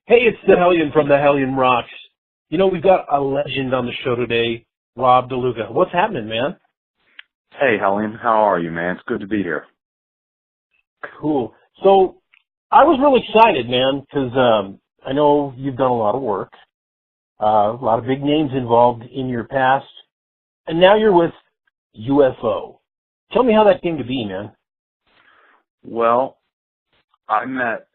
Hey, it's the Hellion from the Hellion Rocks. You know, we've got a legend on the show today, Rob De Luca. What's happening, man? Hey, Hellion. How are you, man? It's good to be here. Cool. So, I was really excited, man, because I know you've done a lot of work, a lot of big names involved in your past, and now you're with UFO. Tell me how that came to be, man. Well, I met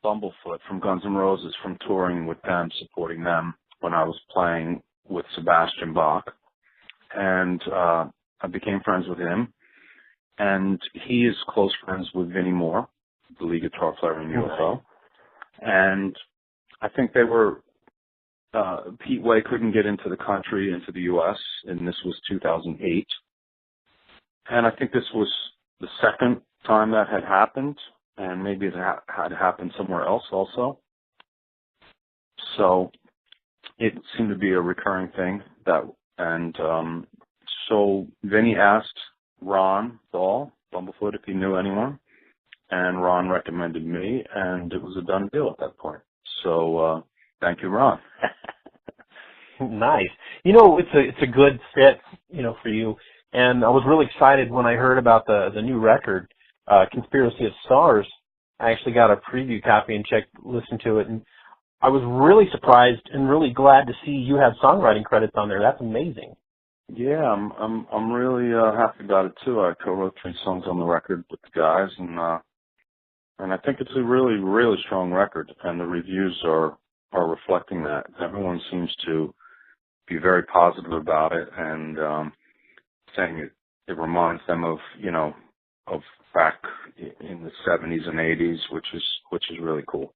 Bumblefoot from Guns N' Roses from touring with them, supporting them when I was playing with Sebastian Bach. And I became friends with him. And he is close friends with Vinnie Moore, the lead guitar player in UFO. And I think they were, Pete Way couldn't get into the country, into the U.S., and this was 2008. And I think this was the second time that had happened, and maybe it had happened somewhere else also. So it seemed to be a recurring thing. So Vinny asked Ron Dahl, Bumblefoot, if he knew anyone, and Ron recommended me, and it was a done deal at that point. So thank you, Ron. Nice. You know, it's a good fit, you know, for you. And I was really excited when I heard about the new record, Conspiracy of Stars. I actually got a preview copy and listened to it, and I was really surprised and really glad to see you have songwriting credits on there. That's amazing. Yeah, I'm really happy about it too. I co-wrote 3 songs on the record with the guys, and I think it's a really, really strong record, and the reviews are reflecting that. Everyone seems to be very positive about it, and saying it reminds them of back in the 70s and 80s, which is really cool.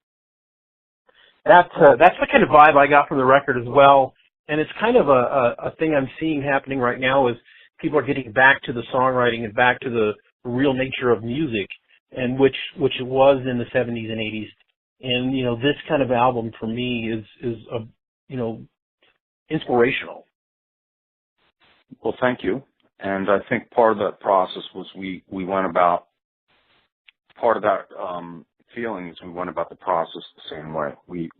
That's the kind of vibe I got from the record as well. And it's kind of a thing I'm seeing happening right now is people are getting back to the songwriting and back to the real nature of music, and which it was in the 70s and 80s. And, you know, this kind of album for me is inspirational. Well, thank you. And I think part of that process was we went about, part of that feeling is we went about the process the same way. We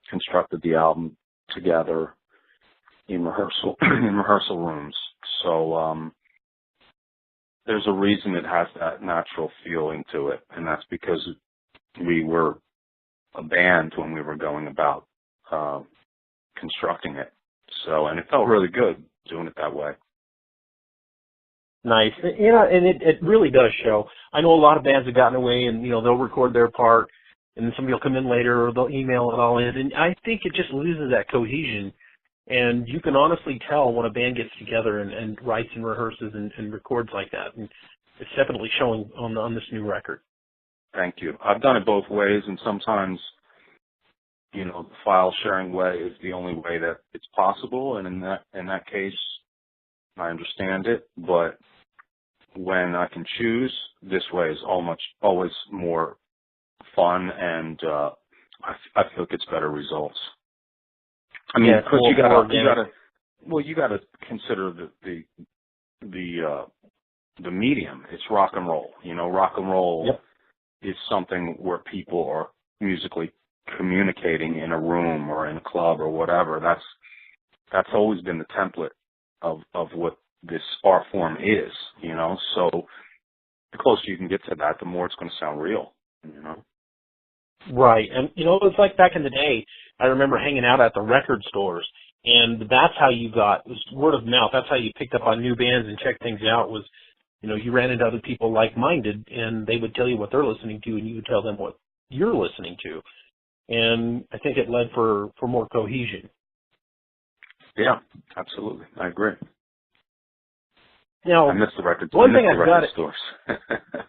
constructed the album together in rehearsal rooms. So there's a reason it has that natural feeling to it, and that's because we were a band when we were going about constructing it. So, and it felt really good doing it that way. Nice. You know, and it really does show. I know a lot of bands have gotten away and, you know, they'll record their part and then somebody will come in later or they'll email it all in. And I think it just loses that cohesion. And you can honestly tell when a band gets together and writes and rehearses and records like that. And it's definitely showing on this new record. Thank you. I've done it both ways, and sometimes, you know, the file sharing way is the only way that it's possible. And in that case, I understand it, but when I can choose, this way is always more fun, and I feel it gets better results. I mean, because you gotta consider the medium. It's rock and roll. You know, rock and roll is something where people are musically communicating in a room or in a club or whatever. That's always been the template of what this art form is, you know. So the closer you can get to that, the more it's going to sound real, you know. Right. And, you know, it's like back in the day, I remember hanging out at the record stores, and that's how you got, it was word of mouth. That's how you picked up on new bands and checked things out was, you know, you ran into other people like-minded, and they would tell you what they're listening to, and you would tell them what you're listening to. And I think it led for more cohesion. Yeah, absolutely. I agree. Now, I miss the record stores.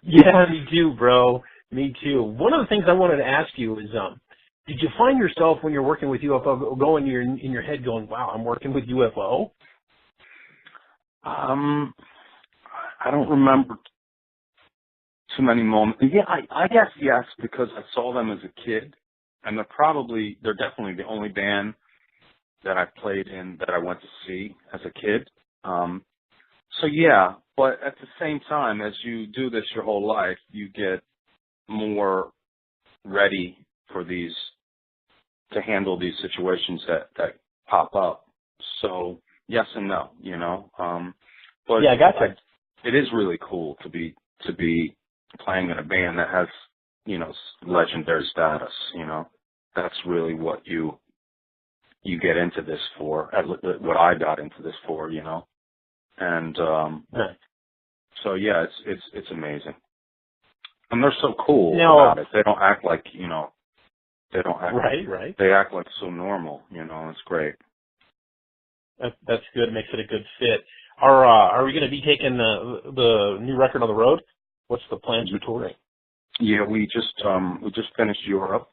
Yeah, me too, bro. Me too. One of the things I wanted to ask you is, did you find yourself when you're working with UFO going in your head going, wow, I'm working with UFO? I don't remember too many moments. Yeah, I guess yes, because I saw them as a kid, and they're definitely the only band that I played in that I went to see as a kid. So yeah, but at the same time, as you do this your whole life, you get more ready for these, to handle these situations that pop up. So yes and no, you know. But Yeah, I gotcha. it is really cool to be playing in a band that has, you know, legendary status. You know, that's really what you get into this for. What I got into this for, you know. And Nice. so yeah, it's amazing. And they're so cool Now, about it. They don't act like, you know, they don't act. right. They act like so normal, you know. It's great. That's good. Makes it a good fit. Are we going to be taking the new record on the road? What's the plans for touring? Yeah, we just finished Europe,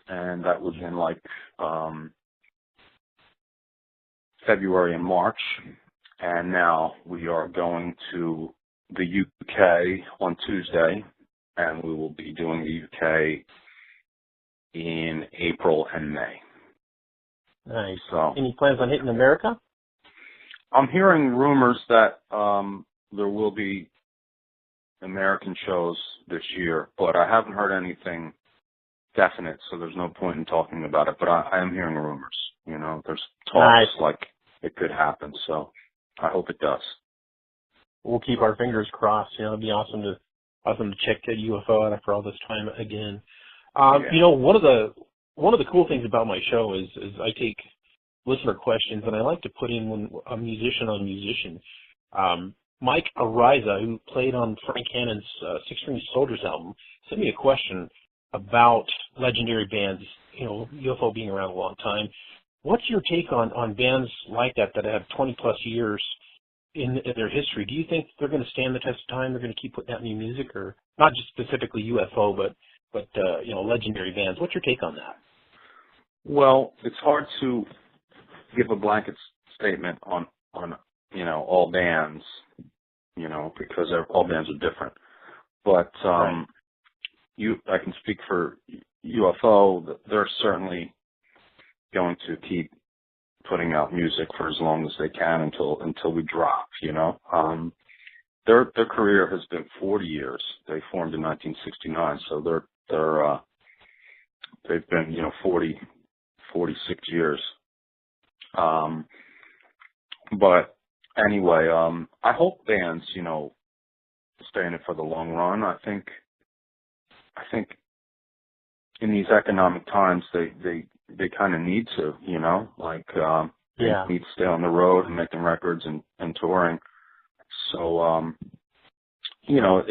and that was in like February and March, and now we are going to the UK on Tuesday, and we will be doing the UK in April and May. Nice. So, Any plans on hitting America? I'm hearing rumors that there will be American shows this year, but I haven't heard anything definite, so there's no point in talking about it. But I am hearing rumors. You know, there's talks like it could happen, so I hope it does. We'll keep our fingers crossed. You know, it'd be awesome to check that UFO out after all this time again. You know, one of the cool things about my show is I take listener questions, and I like to put in when a musician on musician. Mike Ariza, who played on Frank Cannon's Six String Soldiers album, sent me a question about legendary bands, you know, UFO being around a long time. What's your take on bands like that have 20-plus years in their history? Do you think they're going to stand the test of time? They're going to keep putting out new music, or not just specifically UFO, but you know, legendary bands? What's your take on that? Well, it's hard to give a blanket statement on you know, all bands, you know, because all bands are different. But Right. I can speak for UFO. They're certainly going to keep putting out music for as long as they can until we drop. You know, their career has been 40 years. They formed in 1969, so they've been, you know, 46 years. But anyway, I hope bands, you know, stay in it for the long run. I think in these economic times, they kind of need to, you know, like, they need to stay on the road and making records and touring. So, you know,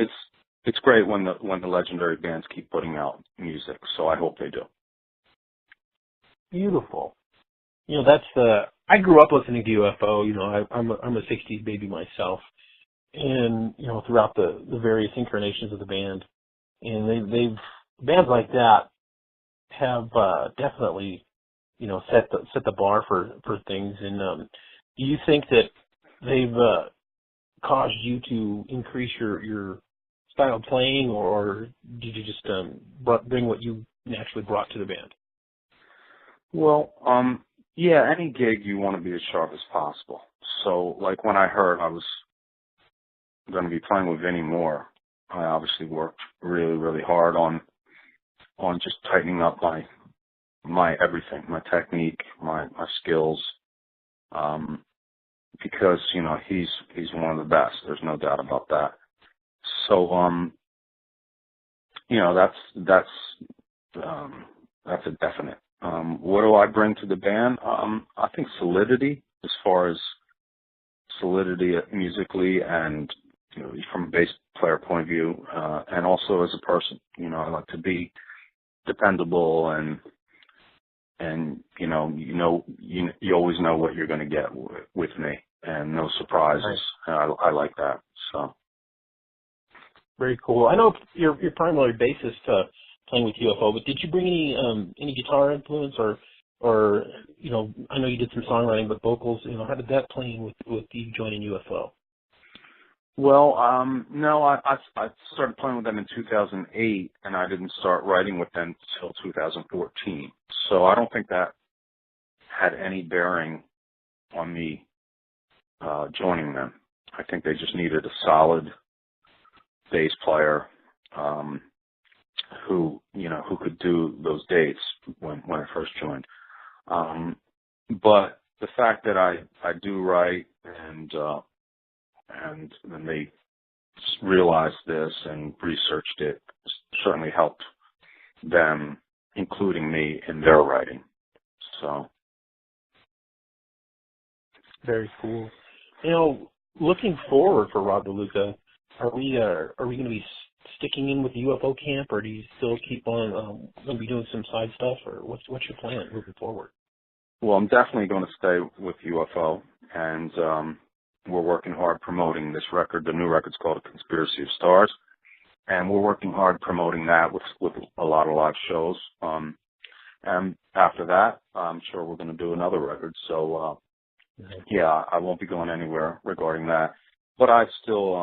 it's great when the legendary bands keep putting out music. So I hope they do. Beautiful. You know, I grew up listening to UFO. You know, I'm a 60s baby myself, and you know, throughout the various incarnations of the band, and they've bands like that have definitely, you know, set the bar for things. And do you think that they've caused you to increase your style of playing, or did you just bring what you naturally brought to the band? Well, yeah, any gig you want to be as sharp as possible. So, like when I heard I was going to be playing with Vinnie Moore, I obviously worked really, really hard on just tightening up my everything, my technique, my skills, because, you know, he's one of the best. There's no doubt about that. So, you know, that's a definite. What do I bring to the band? I think solidity, as far as solidity musically and, you know, from a bass player point of view, and also as a person. You know, I like to be dependable and you always know what you're going to get with me, and no surprises. Right. I like that. So Very cool. I know you're primarily bassist playing with UFO, but did you bring any guitar influence or you know, I know you did some songwriting, but vocals, you know, how did that play in with you joining UFO? Well, no, I started playing with them in 2008, and I didn't start writing with them until 2014. So I don't think that had any bearing on me joining them. I think they just needed a solid bass player, who could do those dates when I first joined. But the fact that I do write and then they realized this and researched it certainly helped them, including me, in their writing. So. Very cool. Looking forward for Rob De Luca, are we going to be sticking in with the UFO camp, or do you still keep on going to be doing some side stuff, or what's your plan moving forward? Well, I'm definitely going to stay with UFO, and we're working hard promoting this record. The new record's called A Conspiracy of Stars, and we're working hard promoting that with a lot of live shows. And after that, I'm sure we're going to do another record. So, yeah, I won't be going anywhere regarding that. But I still,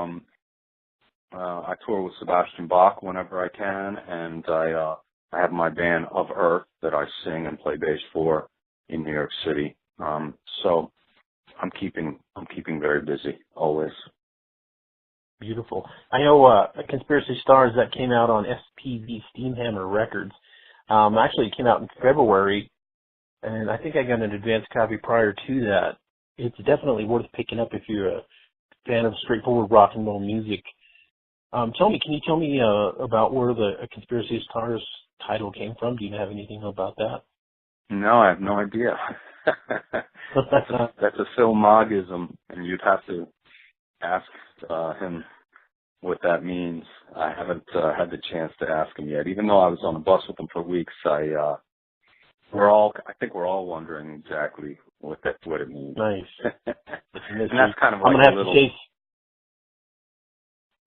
I tour with Sebastian Bach whenever I can, and I have my band Of Earth that I sing and play bass for in New York City. So I'm keeping very busy always. Beautiful. I know A Conspiracy Stars that came out on SPV Steamhammer Records. Actually, it came out in February, and I think I got an advanced copy prior to that. It's definitely worth picking up if you're a fan of straightforward rock and roll music. Can you tell me about where the A Conspiracy of Stars title came from? Do you have anything about that? No, I have no idea. That's a Phil Moggism, and you'd have to ask him what that means. I haven't had the chance to ask him yet. Even though I was on the bus with him for weeks, I think we're all wondering exactly what it means. Nice. And that's kind of like a little.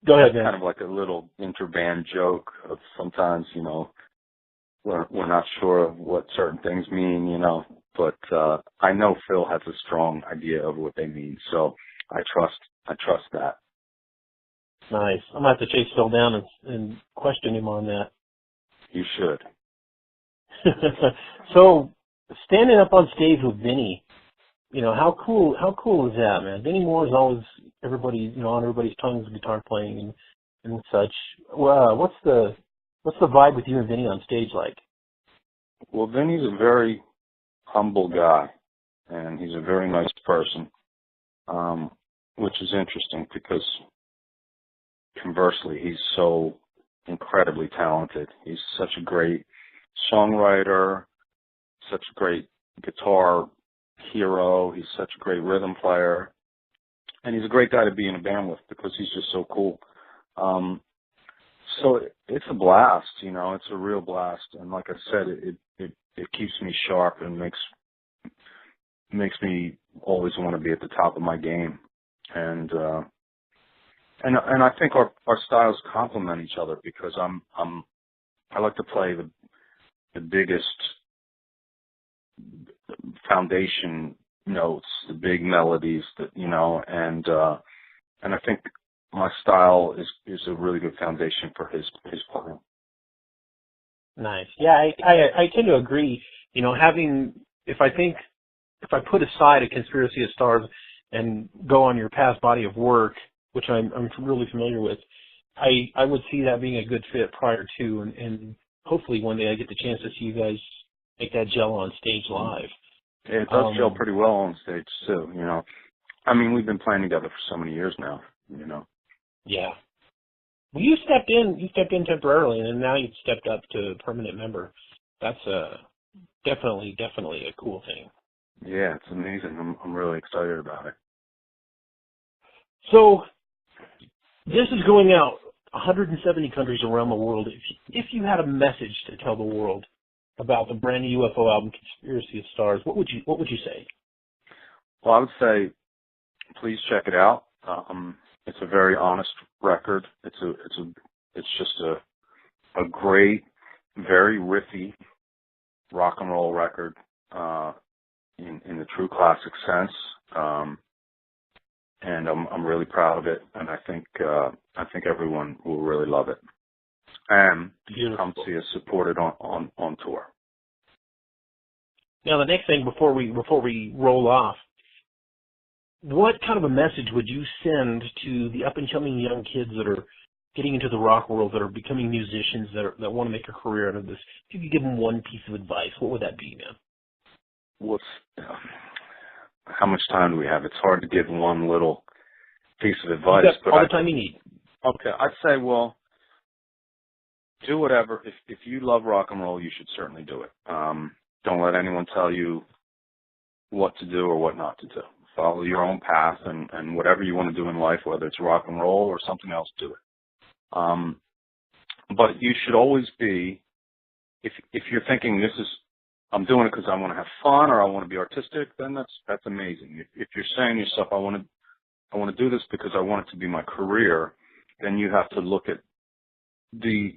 Go ahead, man. Kind of like a little interband joke of sometimes, we're not sure of what certain things mean, but I know Phil has a strong idea of what they mean, so I trust that. Nice. I'm gonna have to chase Phil down and question him on that. You should. So, standing up on stage with Vinny, how cool is that, man? Vinny Moore is always on everybody's tongues, guitar playing and such. Well, what's the vibe with you and Vinny on stage like? Well, Vinny's a very humble guy, and he's a very nice person, which is interesting because conversely, he's so incredibly talented. He's such a great songwriter, such a great guitar hero. He's such a great rhythm player, and he's a great guy to be in a band with because he's just so cool. So it's a blast, it's a real blast. And like I said, it keeps me sharp and makes me always want to be at the top of my game. And I think our styles complement each other because I like to play the biggest foundation notes, the big melodies and I think my style is a really good foundation for his playing. Nice. Yeah, I tend to agree. If I put aside A Conspiracy of Stars and go on your past body of work, which I'm really familiar with, I would see that being a good fit prior to, and hopefully one day I get the chance to see you guys make that gel on stage live. Yeah, it does gel pretty well on stage too, I mean, we've been playing together for so many years now, Yeah. Well, you stepped in temporarily, and now you've stepped up to permanent member. That's definitely a cool thing. Yeah, it's amazing. I'm really excited about it. So, this is going out 170 countries around the world. If you had a message to tell the world about the brand new UFO album, Conspiracy of Stars, what would you say? Well, I would say, please check it out. It's a very honest record. It's just a great, very riffy rock and roll record in the true classic sense. And I'm really proud of it, and I think everyone will really love it. And come see us supported on tour. Now, the next thing before we roll off, what kind of a message would you send to the up and coming young kids that are getting into the rock world that are becoming musicians that want to make a career out of this, if you could give them one piece of advice, what would that be, man? How much time do we have? It's hard to give one little piece of advice. But all the time you need. Okay, I'd say, well, do whatever. If you love rock and roll, you should certainly do it. Don't let anyone tell you what to do or what not to do. Follow your own path, and whatever you want to do in life, whether it's rock and roll or something else, do it. But you should always be, if you're thinking I'm doing it because I want to have fun or I want to be artistic, then that's amazing. If you're saying to yourself, I want to do this because I want it to be my career, then you have to look at the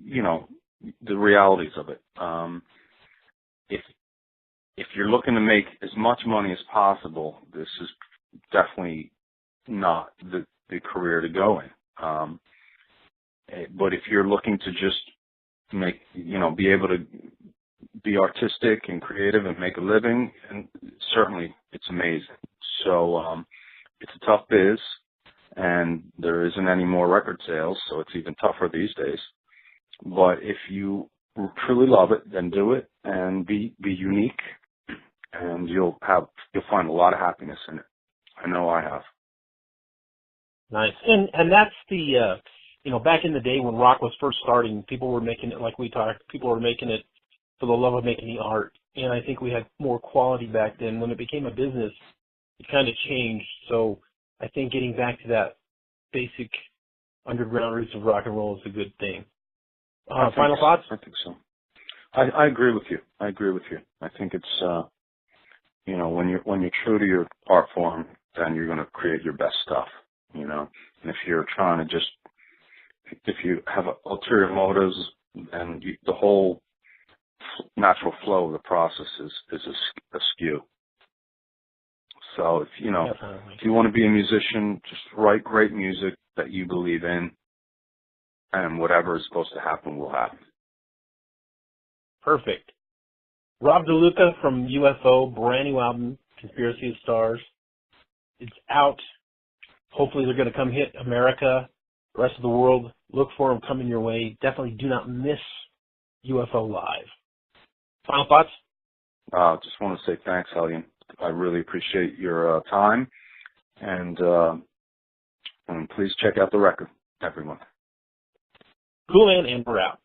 realities of it. If you're looking to make as much money as possible, this is definitely not the career to go in. But if you're looking to just be able to be artistic and creative and make a living, and certainly it's amazing. So it's a tough biz, and there isn't any more record sales, so it's even tougher these days. But if you truly love it, then do it and be unique, and you'll find a lot of happiness in it. I know I have. Nice. And that's the back in the day when rock was first starting, people were making it, like we talked, people were making it for the love of making the art. And I think we had more quality back then. When it became a business, it kind of changed. So I think getting back to that basic underground roots of rock and roll is a good thing. Final thoughts? I think so. I agree with you. I think it's when you're true to your art form, then you're going to create your best stuff. And if you're trying to if you have ulterior motives, then the whole natural flow of the process is askew. So if you want to be a musician, just write great music that you believe in, and whatever is supposed to happen will happen. Perfect. Rob De Luca from UFO, brand new album, Conspiracy of Stars. It's out. Hopefully they're going to come hit America, the rest of the world. Look for them coming your way. Definitely do not miss UFO Live. Final thoughts? Just want to say thanks, Hellion. I really appreciate your time, and please check out the record, everyone. Cool, man, and we're out.